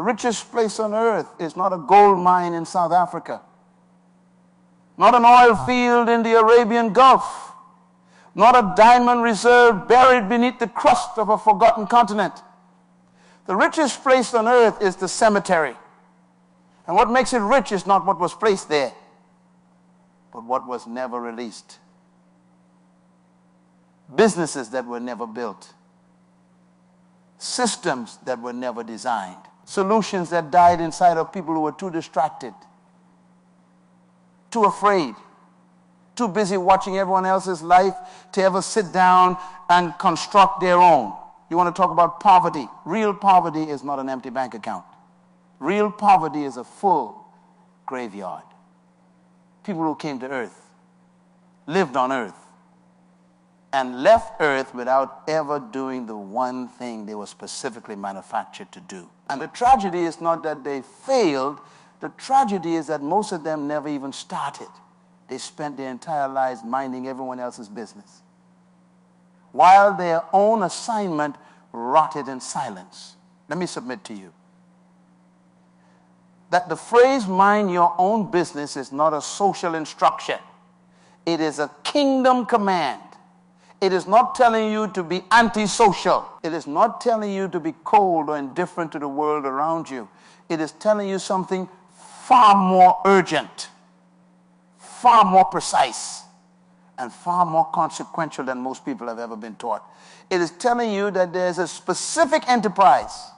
The richest place on earth is not a gold mine in South Africa, not an oil field in the Arabian Gulf, not a diamond reserve buried beneath the crust of a forgotten continent. The richest place on earth is the cemetery. And what makes it rich is not what was placed there, but what was never released. Businesses that were never built. Systems that were never designed. Solutions that died inside of people who were too distracted, too afraid, too busy watching everyone else's life to ever sit down and construct their own. You want to talk about poverty? Real poverty is not an empty bank account. Real poverty is a full graveyard. People who came to earth, lived on earth, and left earth without ever doing the one thing they were specifically manufactured to do. And the tragedy is not that they failed. The tragedy is that most of them never even started. They spent their entire lives minding everyone else's business, while their own assignment rotted in silence. Let me submit to you that the phrase mind your own business is not a social instruction. It is a kingdom command. It is not telling you to be antisocial. It is not telling you to be cold or indifferent to the world around you. It is telling you something far more urgent, far more precise, and far more consequential than most people have ever been taught. It is telling you that there's a specific enterprise,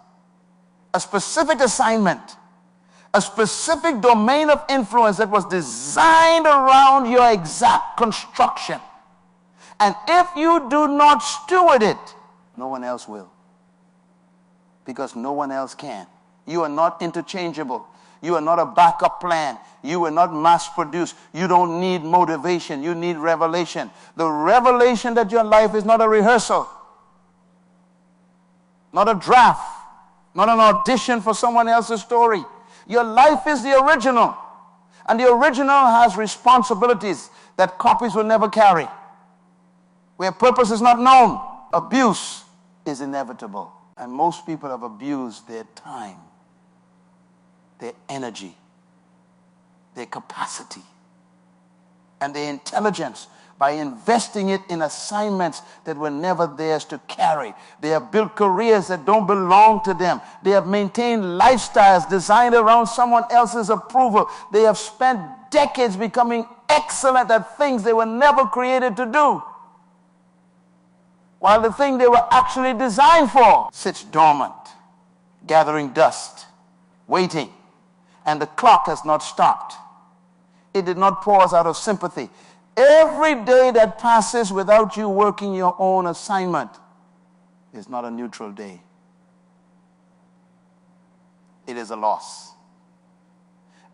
a specific assignment, a specific domain of influence that was designed around your exact construction. And if you do not steward it, no one else will. Because no one else can. You are not interchangeable. You are not a backup plan. You are not mass-produced. You don't need motivation. You need revelation. The revelation that your life is not a rehearsal, not a draft, not an audition for someone else's story. Your life is the original. And the original has responsibilities that copies will never carry. Where purpose is not known, abuse is inevitable. And most people have abused their time, their energy, their capacity, and their intelligence by investing it in assignments that were never theirs to carry. They have built careers that don't belong to them. They have maintained lifestyles designed around someone else's approval. They have spent decades becoming excellent at things they were never created to do, while the thing they were actually designed for sits dormant, gathering dust, waiting, and the clock has not stopped. It did not pause out of sympathy. Every day that passes without you working your own assignment is not a neutral day. It is a loss.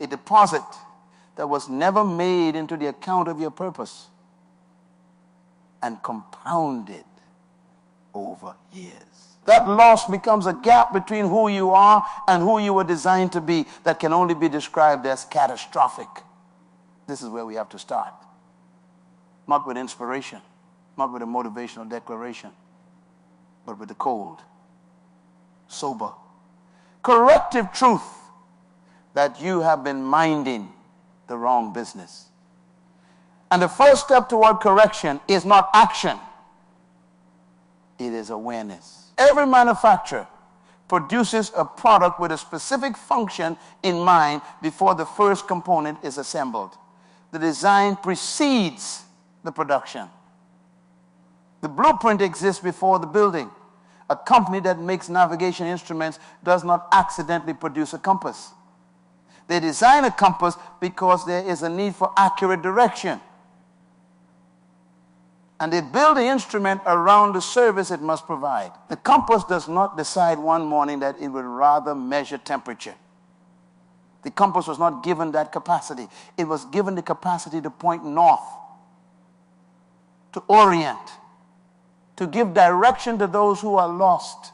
A deposit that was never made into the account of your purpose and compounded over years. That loss becomes a gap between who you are and who you were designed to be that can only be described as catastrophic. This is where we have to start. Not with inspiration, not with a motivational declaration, but with the cold, sober, corrective truth that you have been minding the wrong business. And the first step toward correction is not action. It is awareness. Every manufacturer produces a product with a specific function in mind before the first component is assembled. The design precedes the production. The blueprint exists before the building. A company that makes navigation instruments does not accidentally produce a compass. They design a compass because there is a need for accurate direction. And they build the instrument around the service it must provide. The compass does not decide one morning that it would rather measure temperature. The compass was not given that capacity. It was given the capacity to point north, to orient, to give direction to those who are lost.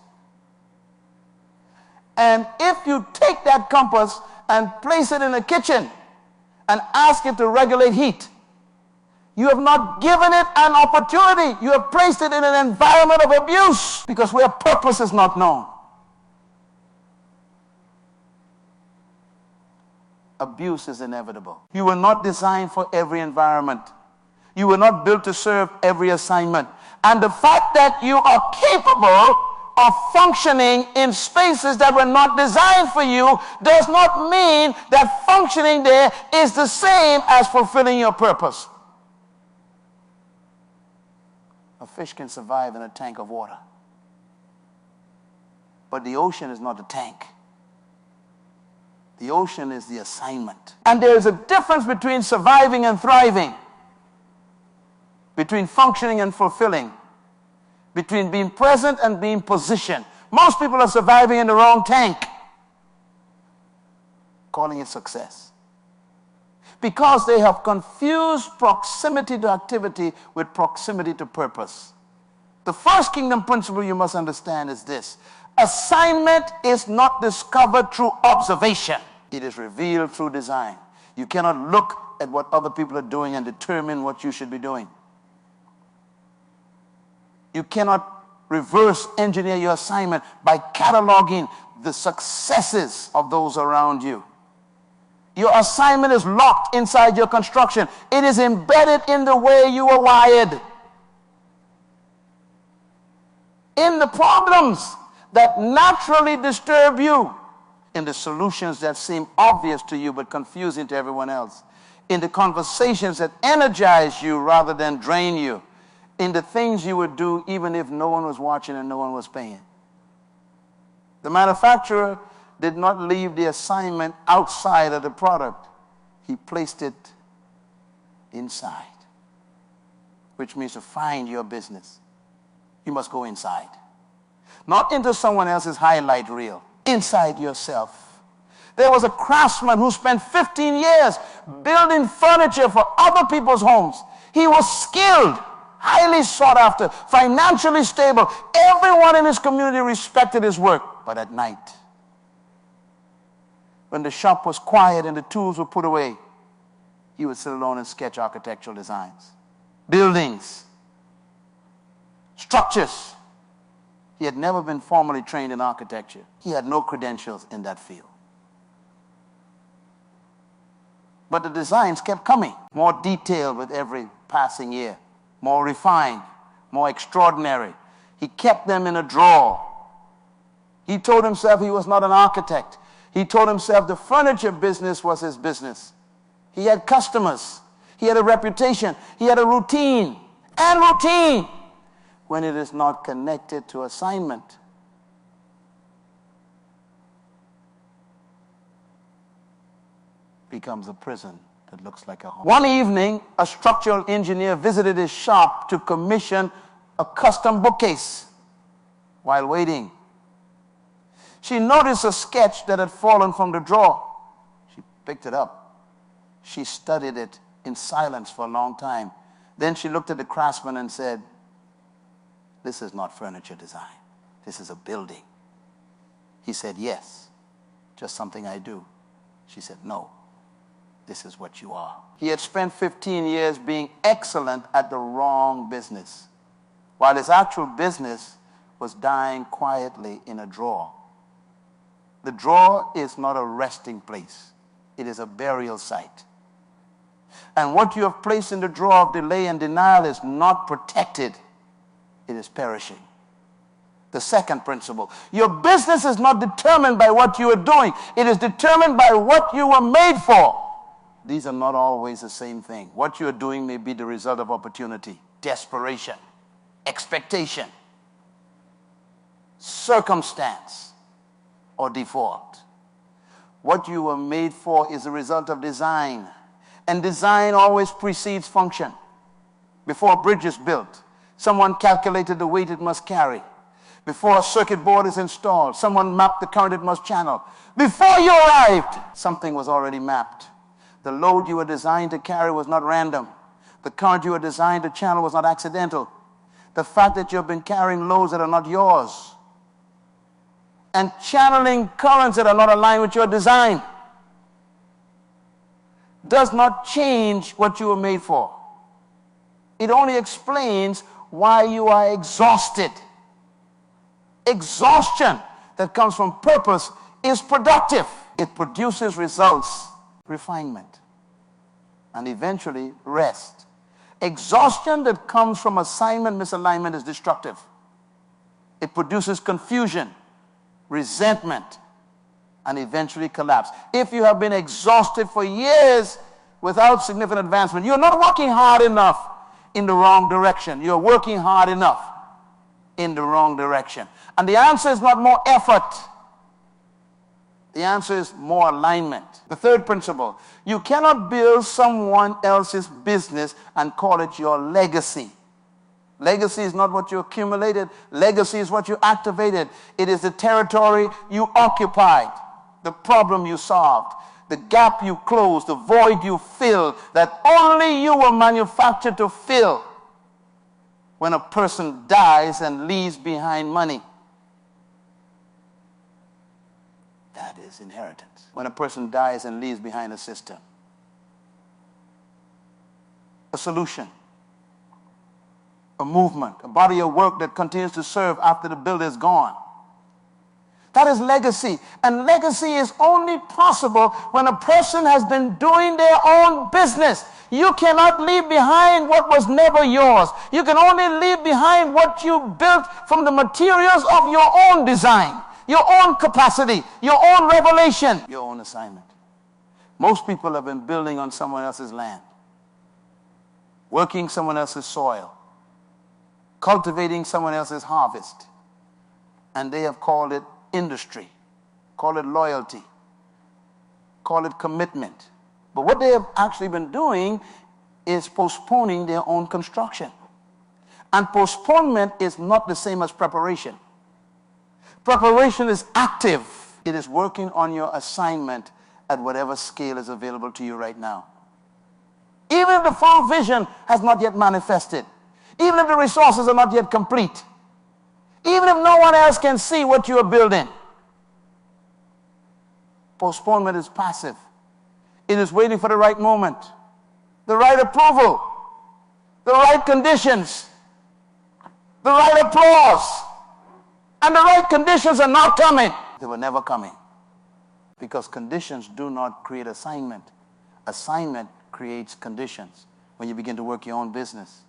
And if you take that compass and place it in the kitchen and ask it to regulate heat, you have not given it an opportunity. You have placed it in an environment of abuse, because where purpose is not known, abuse is inevitable. You were not designed for every environment. You were not built to serve every assignment. And the fact that you are capable of functioning in spaces that were not designed for you does not mean that functioning there is the same as fulfilling your purpose. A fish can survive in a tank of water. But the ocean is not a tank. The ocean is the assignment. And there is a difference between surviving and thriving, between functioning and fulfilling, between being present and being positioned. Most people are surviving in the wrong tank, calling it success, because they have confused proximity to activity with proximity to purpose. The first kingdom principle you must understand is this: assignment is not discovered through observation. It is revealed through design. You cannot look at what other people are doing and determine what you should be doing. You cannot reverse engineer your assignment by cataloging the successes of those around you. Your assignment is locked inside your construction. It is embedded in the way you are wired, in the problems that naturally disturb you, in the solutions that seem obvious to you but confusing to everyone else, in the conversations that energize you rather than drain you, in the things you would do even if no one was watching and no one was paying. The manufacturer did not leave the assignment outside of the product. He placed it inside, which means to find your business, you must go inside. Not into someone else's highlight reel, inside yourself. There was a craftsman who spent 15 years building furniture for other people's homes. He was skilled, highly sought after, financially stable. Everyone in his community respected his work. But at night, when the shop was quiet and the tools were put away, he would sit alone and sketch architectural designs, buildings, structures. He had never been formally trained in architecture. He had no credentials in that field. But the designs kept coming, more detailed with every passing year, more refined, more extraordinary. He kept them in a drawer. He told himself he was not an architect. He told himself the furniture business was his business. He had customers. He had a reputation. He had a routine. And routine, when it is not connected to assignment, becomes a prison that looks like a home. One evening, a structural engineer visited his shop to commission a custom bookcase. While waiting, she noticed a sketch that had fallen from the drawer. She picked it up. She studied it in silence for a long time. Then she looked at the craftsman and said, "This is not furniture design. This is a building." He said, "Yes, just something I do." She said, "No, this is what you are." He had spent 15 years being excellent at the wrong business, while his actual business was dying quietly in a drawer. The drawer is not a resting place. It is a burial site. And what you have placed in the drawer of delay and denial is not protected. It is perishing. The second principle: your business is not determined by what you are doing. It is determined by what you were made for. These are not always the same thing. What you are doing may be the result of opportunity, desperation, expectation, circumstance, or default. What you were made for is a result of design. And design always precedes function. Before a bridge is built, someone calculated the weight it must carry. Before a circuit board is installed, someone mapped the current it must channel. Before you arrived, something was already mapped. The load you were designed to carry was not random. The current you were designed to channel was not accidental. The fact that you've been carrying loads that are not yours and channeling currents that are not aligned with your design does not change what you were made for. It only explains why you are exhausted. Exhaustion that comes from purpose is productive. It produces results refinement, and eventually rest. Exhaustion that comes from assignment misalignment is destructive. It produces confusion, resentment, and eventually collapse. If you have been exhausted for years without significant advancement, you're not working hard enough in the wrong direction. You're working hard enough in the wrong direction. And the answer is not more effort. The answer is more alignment. The third principle, you cannot build someone else's business and call it your legacy. Legacy is not what you accumulated. Legacy is what you activated. It is the territory you occupied, the problem you solved, the gap you closed, the void you filled, that only you were manufactured to fill. When a person dies and leaves behind money, that is inheritance. When a person dies and leaves behind a system, a solution, a movement, a body of work that continues to serve after the builder is gone. That is legacy. And legacy is only possible when a person has been doing their own business. You cannot leave behind what was never yours. You can only leave behind what you built from the materials of your own design, your own capacity, your own revelation, your own assignment. Most people have been building on someone else's land, working someone else's soil, cultivating someone else's harvest, and they have called it industry, call it loyalty, call it commitment. But what they have actually been doing is postponing their own construction. And postponement is not the same as preparation. Preparation is active. It is working on your assignment at whatever scale is available to you right now. Even if the full vision has not yet manifested, even if the resources are not yet complete, even if no one else can see what you are building, postponement is passive. It is waiting for the right moment, the right approval, the right conditions, the right applause. And the right conditions are not coming. They were never coming. Because conditions do not create assignment. Assignment creates conditions when you begin to work your own business.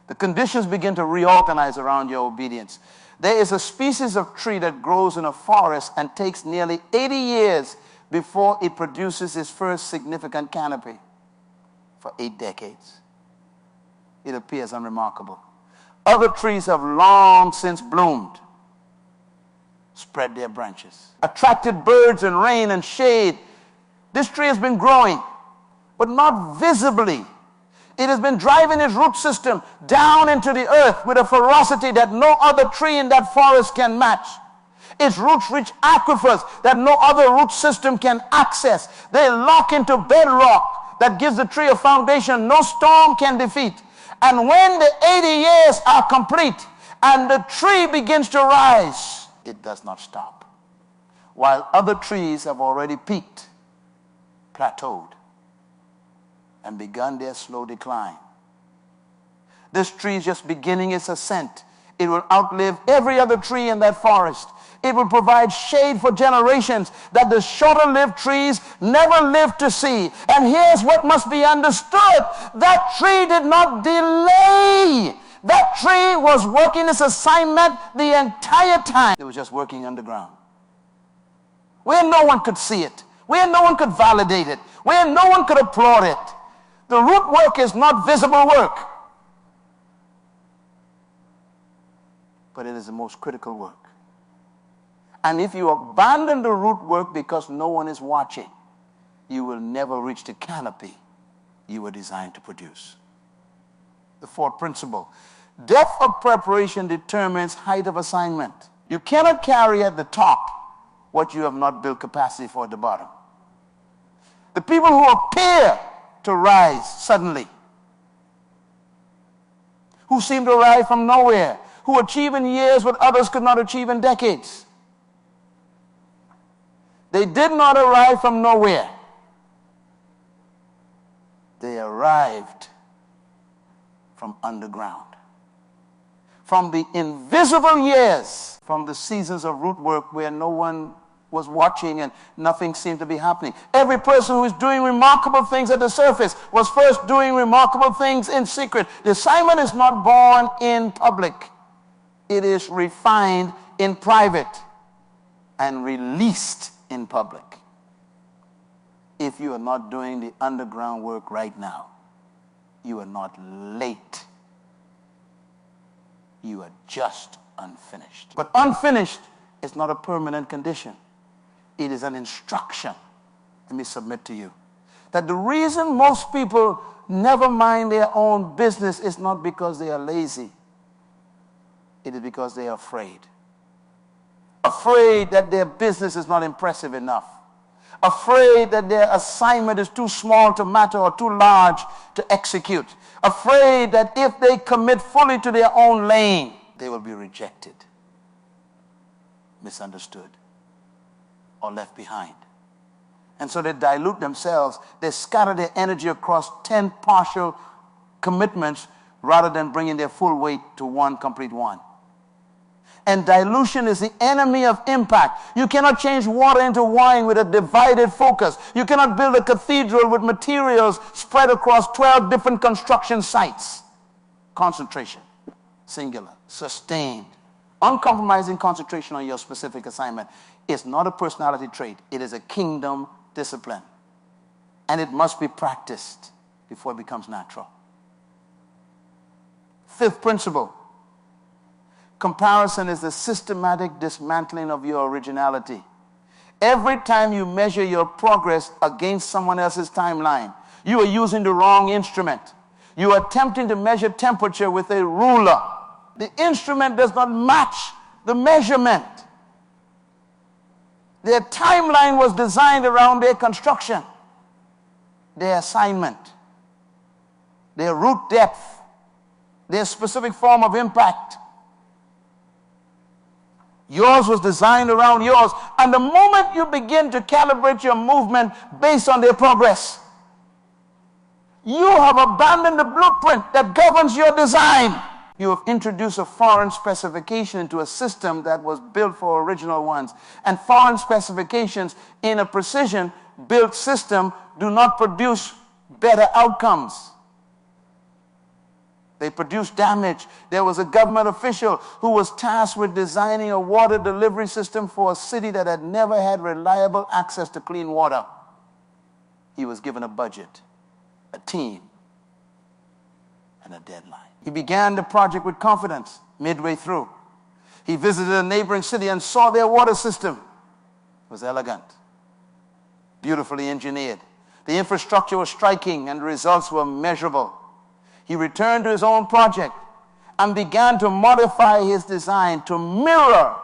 The conditions begin to reorganize around your obedience. There is a species of tree that grows in a forest and takes nearly 80 years before it produces its first significant canopy. For 8 decades. It appears unremarkable. Other trees have long since bloomed, spread their branches, attracted birds and rain and shade. This tree has been growing, but not visibly. It has been driving its root system down into the earth with a ferocity that no other tree in that forest can match. Its roots reach aquifers that no other root system can access. They lock into bedrock that gives the tree a foundation no storm can defeat. And when the 80 years are complete and the tree begins to rise, it does not stop. While other trees have already peaked, plateaued, and begun their slow decline. This tree is just beginning its ascent. It will outlive every other tree in that forest. It will provide shade for generations that the shorter-lived trees never lived to see. And here's what must be understood. That tree did not delay. That tree was working its assignment the entire time. It was just working underground, where no one could see it, where no one could validate it, where no one could applaud it. The root work is not visible work, but it is the most critical work. And if you abandon the root work because no one is watching, you will never reach the canopy you were designed to produce. The fourth principle, depth of preparation determines height of assignment. You cannot carry at the top what you have not built capacity for at the bottom. The people who appear to rise suddenly, who seem to rise from nowhere, who achieve in years what others could not achieve in decades, they did not arrive from nowhere. They arrived from underground. From the invisible years, from the seasons of root work where no one was watching and nothing seemed to be happening. Every person who is doing remarkable things at the surface was first doing remarkable things in secret. The assignment is not born in public. It is refined in private and released in public. If you are not doing the underground work right now, you are not late. You are just unfinished. But unfinished is not a permanent condition. It is an instruction. Let me submit to you that the reason most people never mind their own business is not because they are lazy. It is because they are afraid. Afraid that their business is not impressive enough. Afraid that their assignment is too small to matter or too large to execute. Afraid that if they commit fully to their own lane, they will be rejected, misunderstood, or left behind. And so they dilute themselves. They scatter their energy across 10 partial commitments rather than bringing their full weight to one complete one. And dilution is the enemy of impact. You cannot change water into wine with a divided focus. You cannot build a cathedral with materials spread across 12 different construction sites. Concentration, singular, sustained, uncompromising concentration on your specific assignment is not a personality trait. It is a kingdom discipline. And it must be practiced before it becomes natural. Fifth principle. Comparison is the systematic dismantling of your originality. Every time you measure your progress against someone else's timeline, you are using the wrong instrument. You are attempting to measure temperature with a ruler. The instrument does not match the measurement. Their timeline was designed around their construction, their assignment, their root depth, their specific form of impact. Yours was designed around yours. And the moment you begin to calibrate your movement based on their progress, you have abandoned the blueprint that governs your design. You have introduced a foreign specification into a system that was built for original ones. And foreign specifications in a precision-built system do not produce better outcomes. They produced damage. There was a government official who was tasked with designing a water delivery system for a city that had never had reliable access to clean water. He was given a budget, a team, and a deadline. He began the project with confidence. Midway through, he visited a neighboring city and saw their water system. It was elegant, beautifully engineered. The infrastructure was striking and the results were measurable. He returned to his own project and began to modify his design to mirror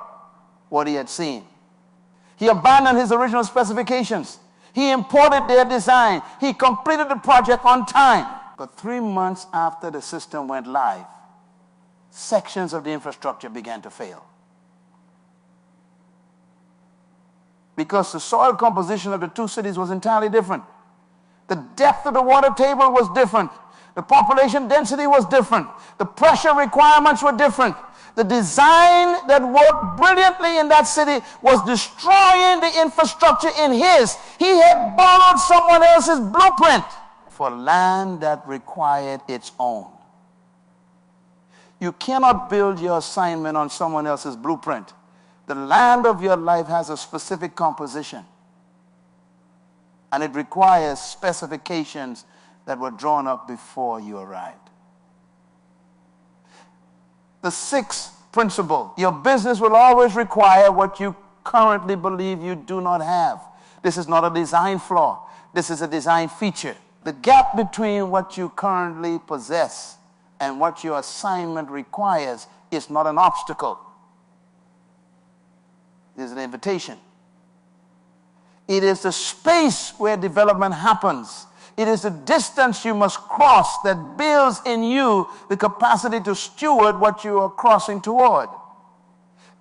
what he had seen. He abandoned his original specifications. He imported their design. He completed the project on time. But 3 months after the system went live, sections of the infrastructure began to fail. Because the soil composition of the two cities was entirely different. The depth of the water table was different. The population density was different. The pressure requirements were different. The design that worked brilliantly in that city was destroying the infrastructure in his. He had borrowed someone else's blueprint for land that required its own. You cannot build your assignment on someone else's blueprint. The land of your life has a specific composition, and it requires specifications that were drawn up before you arrived. The sixth principle, your business will always require what you currently believe you do not have. This is not a design flaw. This is a design feature. The gap between what you currently possess and what your assignment requires is not an obstacle. It is an invitation. It is the space where development happens. It is the distance you must cross that builds in you the capacity to steward what you are crossing toward.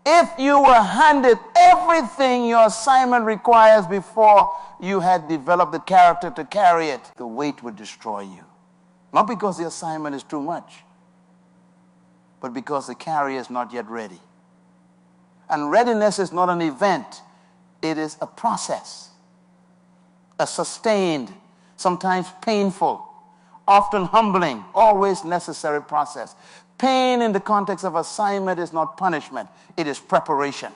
If you were handed everything your assignment requires before you had developed the character to carry it, the weight would destroy you. Not because the assignment is too much, but because the carrier is not yet ready. And readiness is not an event. It is a process, a sustained, sometimes painful, often humbling, always necessary process. Pain in the context of assignment is not punishment. It is preparation.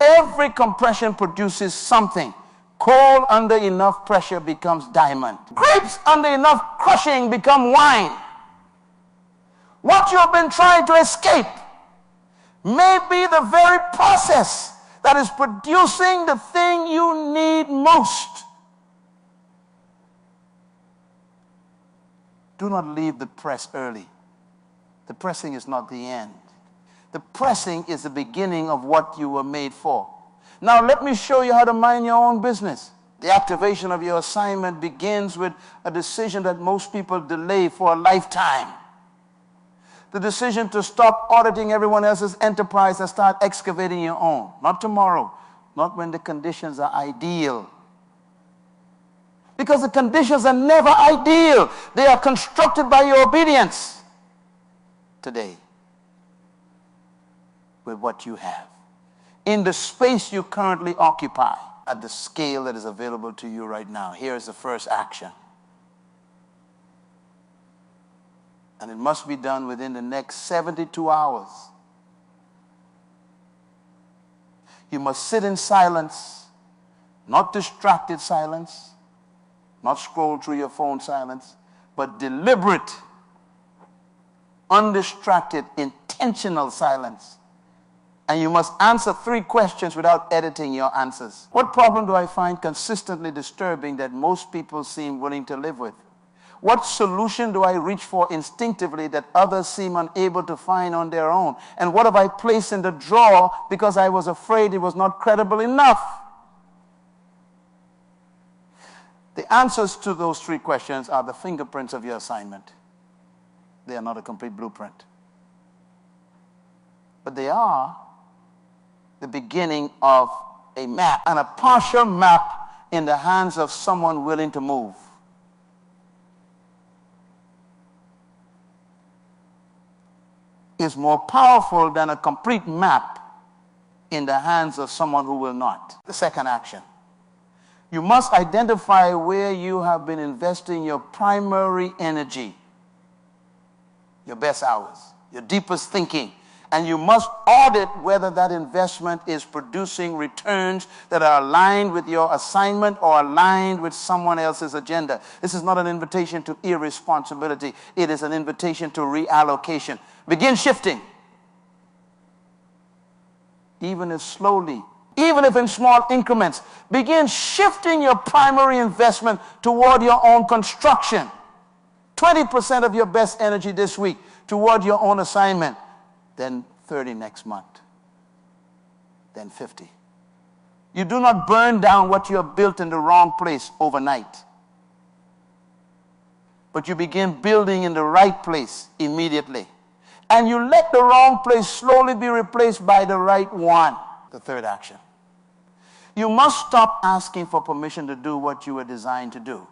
Every compression produces something. Coal under enough pressure becomes diamond. Grapes under enough crushing become wine. What you have been trying to escape may be the very process that is producing the thing you need most. Do not leave the press early. The pressing is not the end. The pressing is the beginning of what you were made for. Now let me show you how to mind your own business. The activation of your assignment begins with a decision that most people delay for a lifetime. The decision to stop auditing everyone else's enterprise and start excavating your own. Not tomorrow, not when the conditions are ideal. Because the conditions are never ideal. They are constructed by your obedience today with what you have, in the space you currently occupy, at the scale that is available to you right now. Here is the first action. And it must be done within the next 72 hours. You must sit in silence, not distracted silence, not scroll through your phone silence, but deliberate, undistracted, intentional silence. And you must answer 3 questions without editing your answers. What problem do I find consistently disturbing that most people seem willing to live with? What solution do I reach for instinctively that others seem unable to find on their own? And what have I placed in the drawer because I was afraid it was not credible enough? The answers to those 3 questions are the fingerprints of your assignment. They are not a complete blueprint. But they are the beginning of a map, and a partial map in the hands of someone willing to move. Is more powerful than a complete map in the hands of someone who will not. The second action. You must identify where you have been investing your primary energy, your best hours, your deepest thinking. And you must audit whether that investment is producing returns that are aligned with your assignment or aligned with someone else's agenda. This is not an invitation to irresponsibility. It is an invitation to reallocation. Begin shifting. Even if slowly, even if in small increments. Begin shifting your primary investment toward your own construction. 20% of your best energy this week toward your own assignment. Then 30 next month, then 50. You do not burn down what you have built in the wrong place overnight. But you begin building in the right place immediately. And you let the wrong place slowly be replaced by the right one. The third action. You must stop asking for permission to do what you were designed to do.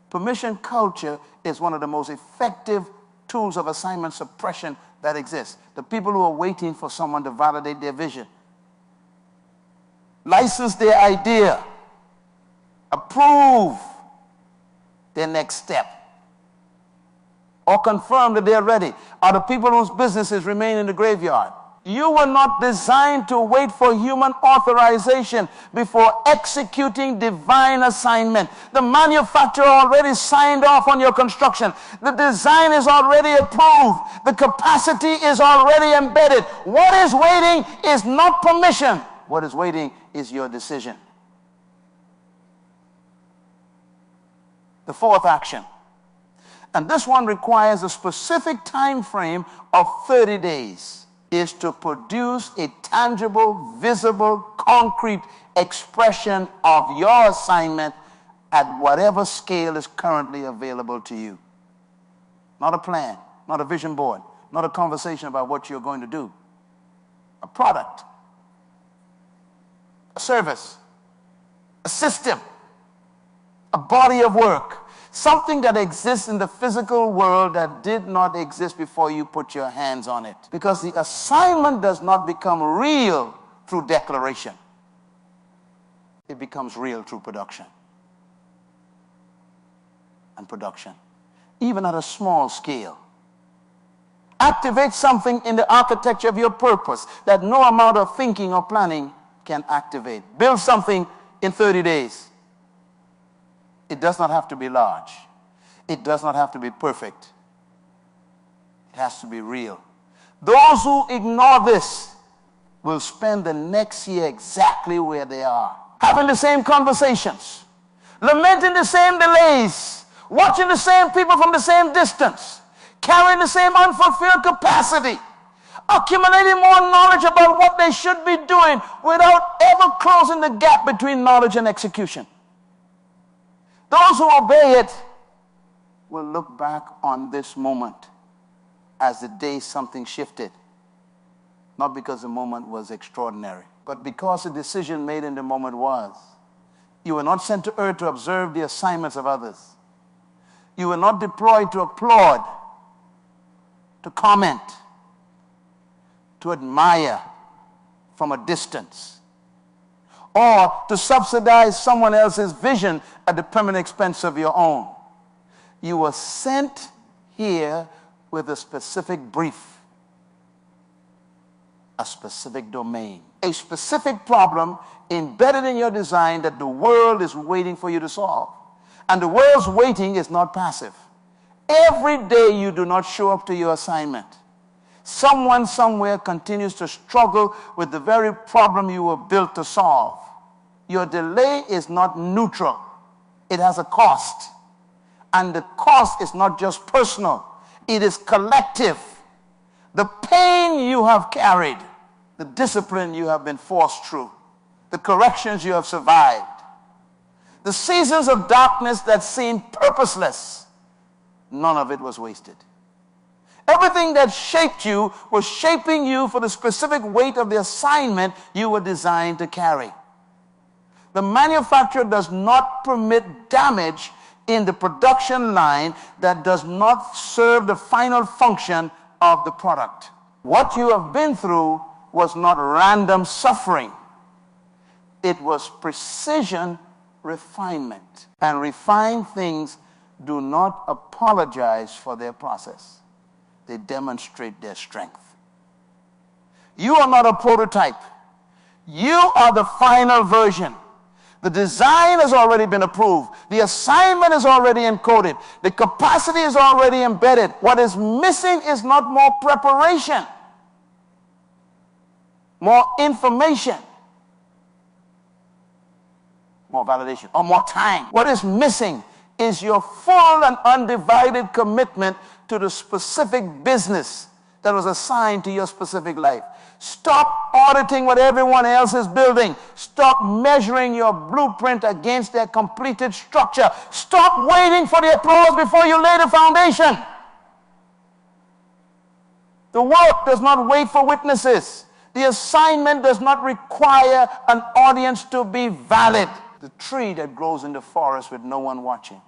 Permission culture is one of the most effective tools of assignment suppression that exists. The people who are waiting for someone to validate their vision, license their idea, approve their next step, or confirm that they're ready, are the people whose businesses remain in the graveyard. You were not designed to wait for human authorization before executing divine assignment. The manufacturer already signed off on your construction. The design is already approved. The capacity is already embedded. What is waiting is not permission. What is waiting is your decision. The fourth action. And this one requires a specific time frame of 30 days. Is to produce a tangible, visible, concrete expression of your assignment at whatever scale is currently available to you. Not a plan, not a vision board, not a conversation about what you're going to do. A product, a service, a system, a body of work. Something that exists in the physical world that did not exist before you put your hands on it. Because the assignment does not become real through declaration. it becomes real through production. And production, even at a small scale. Activate something in the architecture of your purpose that no amount of thinking or planning can activate. Build something in 30 days. It does not have to be large. It does not have to be perfect. It has to be real. Those who ignore this will spend the next year exactly where they are, having the same conversations, lamenting the same delays, watching the same people from the same distance, carrying the same unfulfilled capacity, accumulating more knowledge about what they should be doing without ever closing the gap between knowledge and execution. Those who obey it will look back on this moment as the day something shifted, not because the moment was extraordinary, but because the decision made in the moment was. You were not sent to earth to observe the assignments of others. You were not deployed to applaud, to comment, to admire from a distance, or to subsidize someone else's vision at the permanent expense of your own. You were sent here with a specific brief, a specific domain, a specific problem embedded in your design that the world is waiting for you to solve. And the world's waiting is not passive. Every day you do not show up to your assignment, someone somewhere continues to struggle with the very problem you were built to solve. Your delay is not neutral. It has a cost. And the cost is not just personal. It is collective. The pain you have carried, the discipline you have been forced through, the corrections you have survived, the seasons of darkness that seemed purposeless, none of it was wasted. Everything that shaped you was shaping you for the specific weight of the assignment you were designed to carry. The manufacturer does not permit damage in the production line that does not serve the final function of the product. What you have been through was not random suffering. It was precision refinement. And refined things do not apologize for their process. They demonstrate their strength. You are not a prototype. You are the final version. The design has already been approved. The assignment is already encoded. The capacity is already embedded. What is missing is not more preparation, more information, more validation, or more time. What is missing is your full and undivided commitment to the specific business that was assigned to your specific life. Stop auditing what everyone else is building. Stop measuring your blueprint against their completed structure. Stop waiting for the applause before you lay the foundation. The work does not wait for witnesses. The assignment does not require an audience to be valid. The tree that grows in the forest with no one watching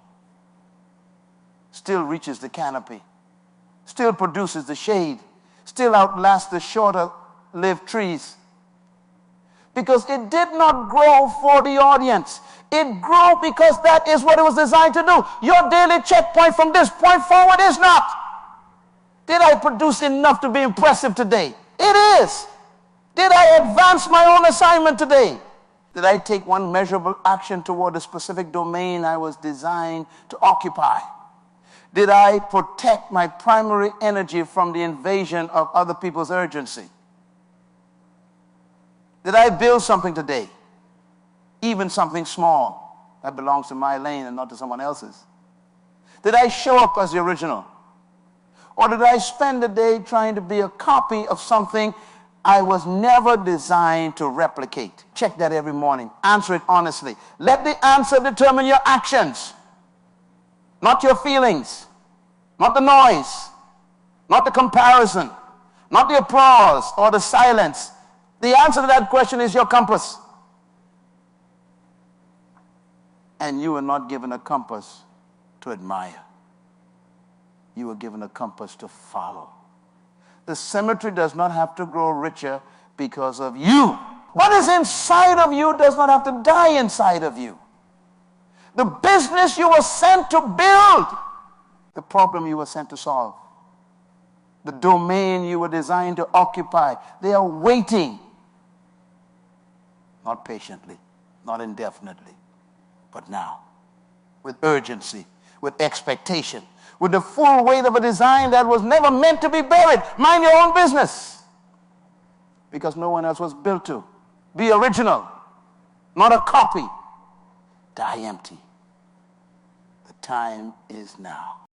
still reaches the canopy, still produces the shade, still outlasts the shorter-lived trees. Because it did not grow for the audience. It grew because that is what it was designed to do. Your daily checkpoint from this point forward is not, did I produce enough to be impressive today? It is. Did I advance my own assignment today? Did I take one measurable action toward the specific domain I was designed to occupy? Did I protect my primary energy from the invasion of other people's urgency? Did I build something today, even something small that belongs to my lane and not to someone else's? Did I show up as the original? Or did I spend the day trying to be a copy of something I was never designed to replicate? Check that every morning. Answer it honestly. Let the answer determine your actions, not your feelings, not the noise, not the comparison, not the applause or the silence. The answer to that question is your compass. And you were not given a compass to admire. You were given a compass to follow. The cemetery does not have to grow richer because of you. What is inside of you does not have to die inside of you. The business you were sent to build, the problem you were sent to solve, the domain you were designed to occupy, they are waiting. Not patiently, not indefinitely, but now, with urgency, with expectation, with the full weight of a design that was never meant to be buried. Mind your own business, because no one else was built to. Be original, not a copy. Die empty. The time is now.